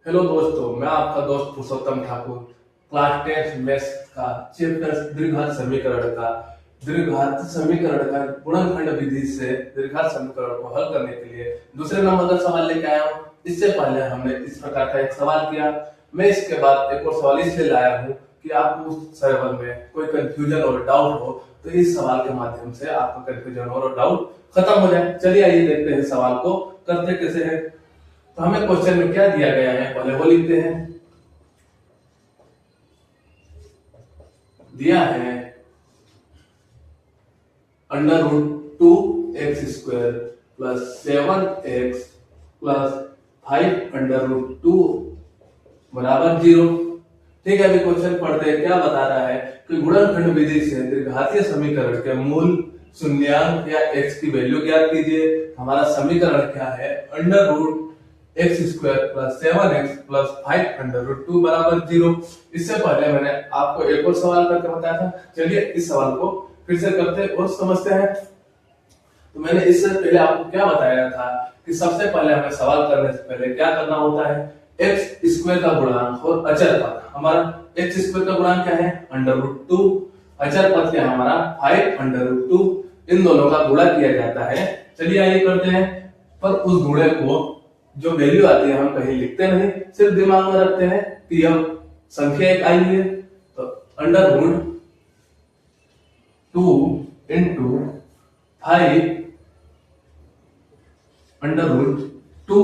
Hello दोस्तों, मैं आपका दोस्त पुरुषोत्तम ठाकुर क्लास 10 मैथ्स का चैप्टर द्विघात समीकरण का गुणनखंड विधि से द्विघात समीकरण को हल करने के लिए दूसरे नंबर का सवाल लेके आया हूँ। इससे पहले हमने इस प्रकार का एक सवाल किया। मैं इसके बाद एक और सवाल इसलिए लाया हूँ कि आपको उस सवाल में कोई कंफ्यूजन और डाउट हो तो इस सवाल के माध्यम से आपका कंफ्यूजन और डाउट खत्म हो जाए। चलिए आइए देखते हैं सवाल को करते कैसे है। तो हमें क्वेश्चन में क्या दिया गया है पहले वो लिखते हैं। दिया है √2x² प्लस 7x प्लस 5√2 बराबर 0। ठीक है, अभी क्वेश्चन पढ़ते हैं। क्या बता रहा है कि गुणनखंड विधि से द्विघातीय समीकरण के मूल शून्यांक या x की वैल्यू ज्ञात कीजिए। हमारा समीकरण क्या है? √x² प्लस 7x प्लस 5√2 बराबर 0। इससे पहले मैंने आपको एक और सवाल करके बताया था। चलिए इस सवाल को फिर से करते और समझते हैं। तो मैंने इससे पहले आपको क्या बताया था कि सबसे पहले हमें सवाल करने से पहले क्या करना होता है? x² का गुणांक और अचर पद। हमारा x² का गुणांक क्या है? √2। अचर पद क्या है हमारा? 5√2। इन दोनों का गुणा किया जाता है। चलिए आइए करते हैं। पर उस गुणे को जो वैल्यू आती है हम कहीं लिखते नहीं, सिर्फ दिमाग में रखते हैं कि यह संख्या एक आई है। तो √2 इंटू 5√2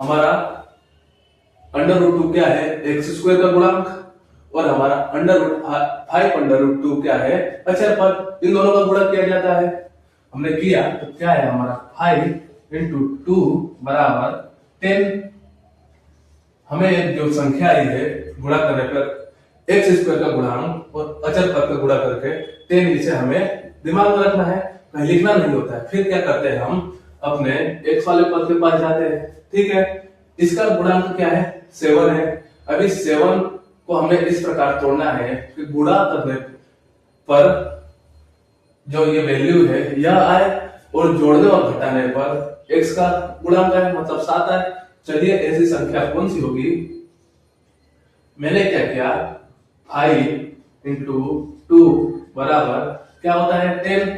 हमारा √2 क्या है? x² का गुणांक और हमारा √5√2 क्या है? अचर पद। इन दोनों का गुणा किया जाता है। हमने किया तो क्या है हमारा? 5 × 2 बराबर 10। हमें जो संख्या आई है गुणा करने पर x² का गुणांक और अचर पद का गुणा करके 10, इसे हमें दिमाग में रखना है, कहीं लिखना नहीं होता है। फिर क्या करते हैं हम? अपने x वाले पद के पास जाते हैं। ठीक है, इसका गुणांक क्या है? 7 है। अभी 7 को हमें इस प्रकार तोड़ना है कि गुणा करने पर जो ये वैल्यू है यह आए और जोड़ने और घटाने पर x का गुणांक है, मतलब 7 आए। चलिए ऐसी संख्या कौन सी होगी? मैंने क्या किया? 5 × 2 बराबर क्या होता है? 10।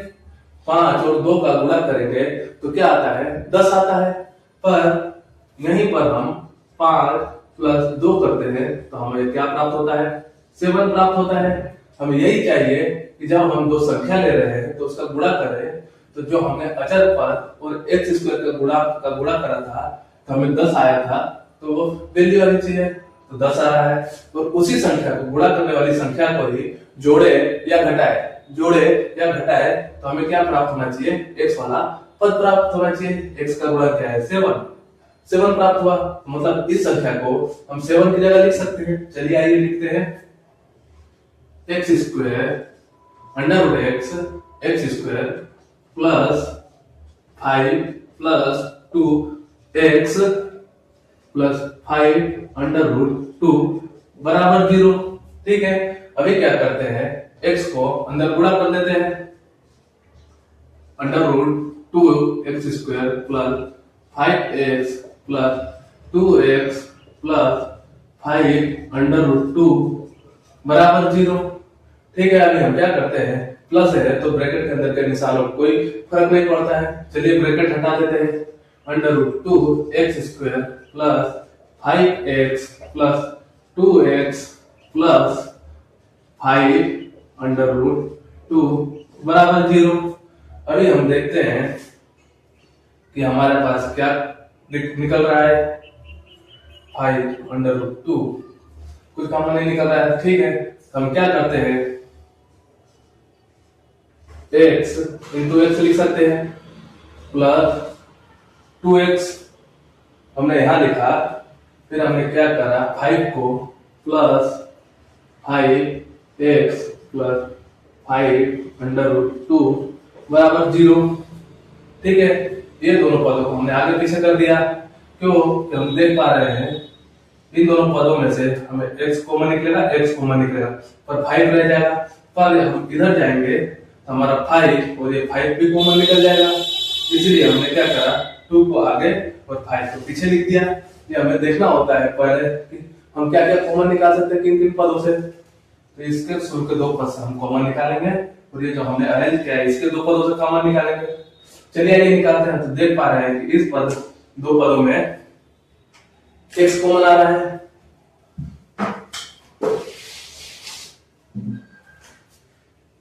5 और 2 का गुणा करेंगे तो क्या आता है? 10 आता है। पर यहीं पर हम 5 + 2 करते हैं तो हमें क्या प्राप्त होता है? 7 प्राप्त होता है। हमें यही चाहिए कि जब हम दो संख्या ले रहे हैं तो उसका गुणा करें, तो जो हमने अचर पद और x² का गुणा करा था तो हमें 10 आया था, तो वो वैल्यू आनी चाहिए, तो 10 आ रहा है। और उसी संख्या को, गुणा करने वाली संख्या को ही जोड़े या घटाए तो हमें क्या प्राप्त होना चाहिए? x वाला पद प्राप्त होना चाहिए। x का गुणा क्या है? 7 प्राप्त हुआ। मतलब इस संख्या को हम 7 की जगह लिख सकते हैं। चलिए आइए लिखते हैं। x² √x² plus 5 plus 2x plus 5√2 बराबर 0। ठीक है, अभी क्या करते हैं? x को अंदर गुणा कर देते हैं। √2x² plus 5x plus 2x plus 5√2 बराबर 0। ठीक है, अभी हम क्या करते हैं? प्लस है तो ब्रैकेट के अंदर के निशानों कोई फर्क नहीं पड़ता है। चलिए ब्रैकेट हटा देते हैं। √2x² plus 5x plus 2x plus 5√2 बराबर 0। अभी हम देखते हैं कि हमारे पास क्या निकल रहा है? 5√2 कुछ कॉमन नहीं निकल रहा है। ठीक है, हम क्या करते हैं? x × x लिख सकते हैं प्लस 2x हमने यहां लिखा। फिर हमने क्या करा? 5 को प्लस 5x प्लस 5√2 बराबर 0। ठीक है, ये दोनों पदों को हमने आगे पीछे कर दिया। क्यों? कि हम देख पा रहे हैं इन दोनों पदों में से हमें x कॉमन निकलेगा, पर 5 रह जाएगा। पर हम इधर जाएंगे तो हमारा 5 और ये 5 भी कॉमन निकल जाएगा। इसलिए हमने क्या करा? 2 को आगे और 5 को पीछे लिख दिया। ये हमें देखना होता है पहले कि हम क्या क्या कॉमन निकाल सकते हैं किन किन पदों से। तो इसके शुरू के दो पद से हम कॉमन निकालेंगे और ये जो हमने अरेंज किया है इसके दो पदों से कॉमन निकालेंगे। चलिए आइए निकालते हैं। तो देख पा रहे हैं कि इस पद दो पदों में x कॉमन आ रहा है।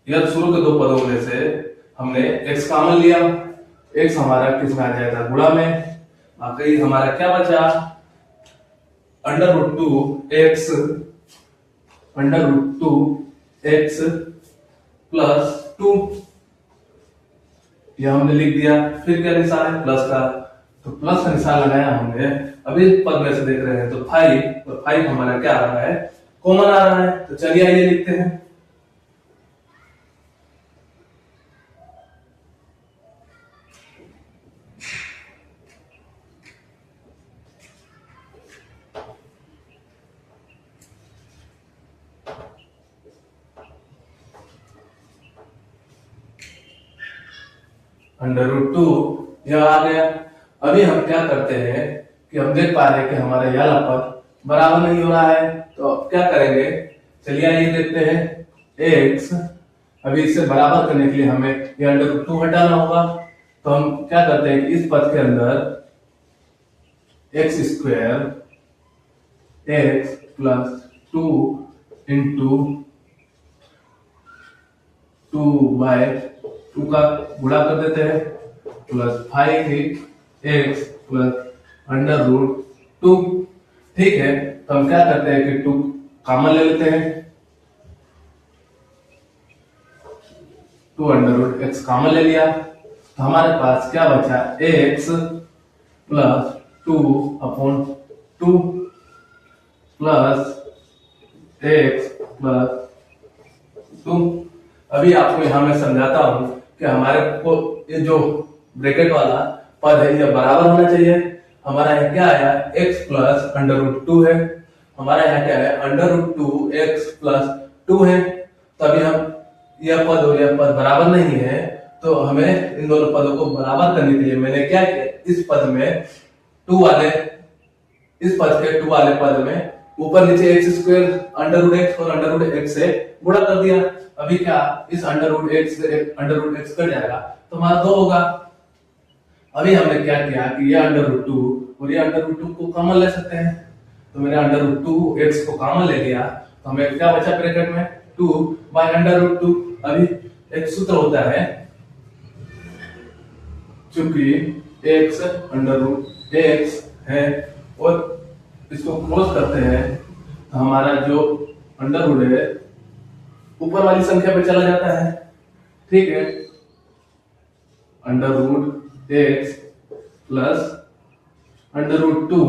यह शुरू के दो पदों में से हमने x कॉमन लिया। x हमारा किस में आ जाएगा, गुणा में। बाकी हमारा क्या बचा, √2x प्लस 2 यह हमने लिख दिया। फिर क्या निशान है, प्लस का, तो प्लस का निशान लगाया हमने। अभी इस पद में से देख रहे हैं तो 5 हमारा क्या आ रहा है, कॉमन आ रहा है। तो चलिए आइए लिखते हैं। √2 यह आ गया। अभी हम क्या करते हैं कि हम देख पा रहे हैं कि हमारा यह पद बराबर नहीं हो रहा है। तो अब क्या करेंगे, चलिए आइए देखते हैं। x अभी इसे बराबर करने के लिए हमें यह √2 हटाना होगा। तो हम क्या करते हैं कि इस पद के अंदर x² x प्लस 2 इंटू 2/2 का गुणा कर देते हैं प्लस 5x प्लस √2। ठीक है, तो हम क्या करते हैं कि 2 कॉमन ले लेते हैं। 2√x कॉमन ले लिया तो हमारे पास क्या बचा, x plus 2/2 plus x plus 2। अभी आपको यहां मैं समझाता हूं कि हमारे को ये जो ब्रैकेट वाला पद है यह बराबर होना चाहिए। हमारा यहाँ क्या आया, x प्लस √2 है। हमारा यहाँ क्या है, √2x प्लस 2 है। तो अभी हम यह पद और यह पद बराबर नहीं है, तो हमें इन दोनों पदों को बराबर करने के लिए मैंने क्या किया, इस पद में 2 वाले, इस पद के 2 वाले पद में ऊपर नीचे x² √x और √x से गुणा कर दिया। अभी क्या, इस √x से √x कट जाएगा तो हमारा 2 होगा। अभी हमने क्या किया कि ये √2 और ये √2 को कॉमन ले सकते हैं। तो मैंने √2x को कॉमन ले लिया तो हमें क्या बचा ब्रैकेट में, 2/√2। अभी एक सूत्र होता है, चूंकि x √x है और इसको क्लोज करते हैं तो हमारा जो अंडर है ऊपर वाली संख्या पे चला जाता है। ठीक है, √x plus √2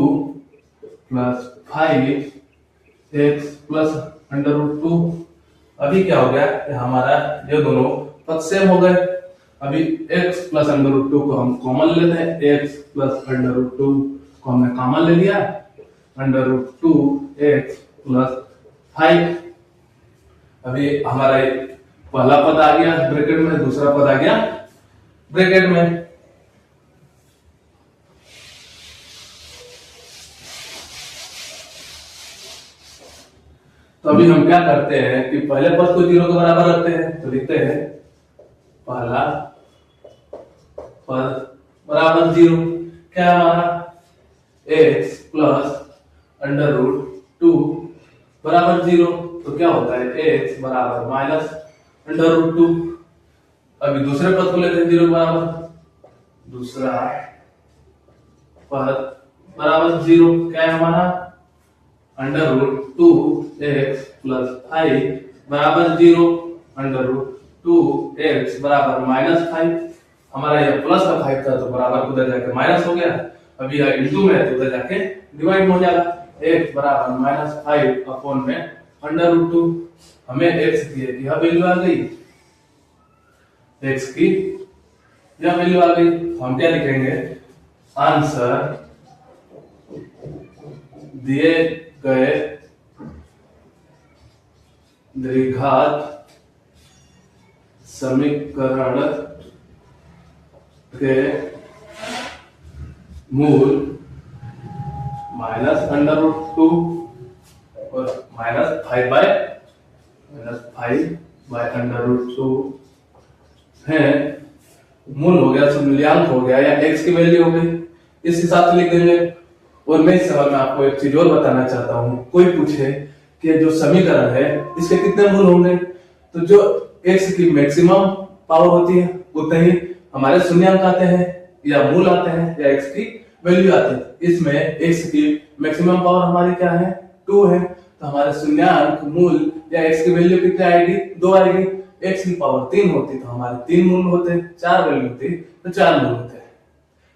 plus 5x plus √2। अभी क्या हो गया कि हमारा ये दोनों पद सेम हो गए। अभी x प्लस √2 को हम कॉमन लेते हैं। x प्लस √2 को हमने कॉमन ले लिया, √2x प्लस 5। अभी हमारा पहला पद आ गया ब्रैकेट में, दूसरा पद आ गया ब्रैकेट में। तो अभी हम क्या करते हैं कि पहले पद को 0 के बराबर रखते हैं। तो लिखते हैं पहला पद बराबर 0। क्या हमारा x प्लस √2 बराबर 0। तो क्या होता है, x बराबर माइनस √2। अभी दूसरे पद को लेते हैं 0 बराबर, दूसरा पद बराबर 0। क्या है हमारा, √2x प्लस 5 बराबर 0, √2x बराबर -5। हमारा यह प्लस का 5 था तो बराबर उधर जाके माइनस हो गया। अभी यह इंटू में है तो उधर जाके डिवाइड हो जाएगा। x बराबर -5 अपॉन में √2। हमें x की यह वैल्यू आ गई, x की यह वैल्यू आ गई। हम क्या लिखेंगे, आंसर दिए गए द्विघात समीकरण के मूल -√2 और -5/√2 है। मूल हो गया, मूल्यांक हो गया या x की वैल्यू हो गई, इस हिसाब से लिख देंगे। और मैं इस सवाल में आपको एक चीज और बताना चाहता हूँ। कोई पूछे कि जो समीकरण है इसके कितने मूल होंगे, तो जो x की मैक्सिमम पावर होती है उतने ही हमारे शून्यांक आते हैं या मूल आते हैं या x की वैल्यू आती है। इसमें x की मैक्सिमम पावर हमारी क्या है, 2 है, तो हमारे शून्यांक मूल या x की वैल्यू कितनी आएगी, 2 आएगी। x की पावर 3 होती तो हमारे 3 मूल होते, 4 वैल्यू होती तो 4 मूल होते।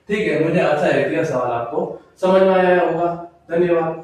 ठीक है, मुझे आशा है कि यह सवाल आपको समझ में आया होगा। धन्यवाद।